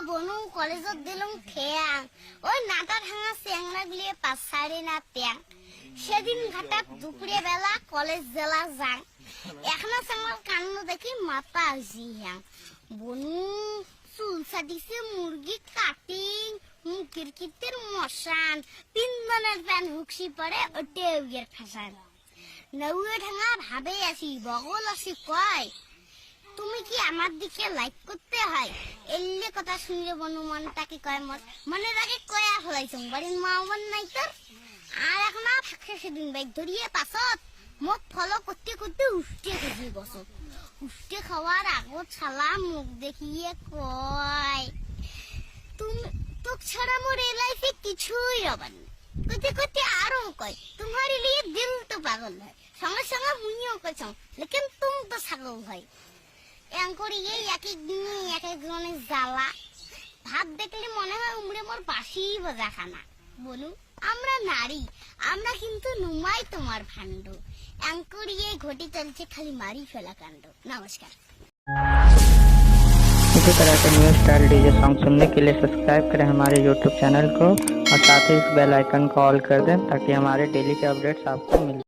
বনু কলেজত দিলুম ঠেয়াং ওই নাটা ভাঙা চেংনা গুলিয়ে পাছারে না ট্যাং সেদিন ঘাটাত দুপুরে বেলা কলেজ জেলা যাং এখনো চাঙাল কান্ন দেখি মাথা আসি হ্যাং বনু চুল ছাটিছে মুরগি কাটিং মুখের কিতের মশান তিনজনের প্যান হুকসি পড়ে ওটে উগের ফাঁসান নৌয়ে ঢাঙা ভাবে আসি বগল আসি কয় তুমি কি আমার দিকে লাইক করতে হয় এলে কথা শুনলে বনু মনটাকে কয় মনের আগে কয়া হলাইছং বাড়ির মা মন নাই তোর আর এখন ফাঁকে সেদিন বাইক ধরিয়ে পাছত মোক ফলো করতে করতে উঠতে গেছি বসত উঠতে খাওয়ার আগত ছালা মুখ দেখিয়ে কয় তুমি তোক ছাড়া মোর এই লাইফে কিছুই রবার না কইতে কইতে আরো কয় তোমার লিয়ে দিল তো পাগল হয় সঙ্গে সঙ্গে মুইও কইছং লেকিন তুমি তো ছাগল হয় এঙ্করিয়ে এক এক দিনে এক এক জনের জ্বালা ভাত দেখলে মনে হয় উমরে মোর বাসি বাজা খানা বলু আমরা নারী আমরা কিন্তু নুমাই তোমার ভান্ড এঙ্করিয়ে ঘটি চলছে খালি মারি ফেলা কাণ্ড নমস্কার इसी तरह के न्यू स्टाइल डीजे सॉन्ग सुनने के लिए सब्सक्राइब करें हमारे यूट्यूब चैनल को और साथ ही इस बेल आइकन को ऑल कर दें ताकि हमारे डेली के अपडेट्स आपको मिल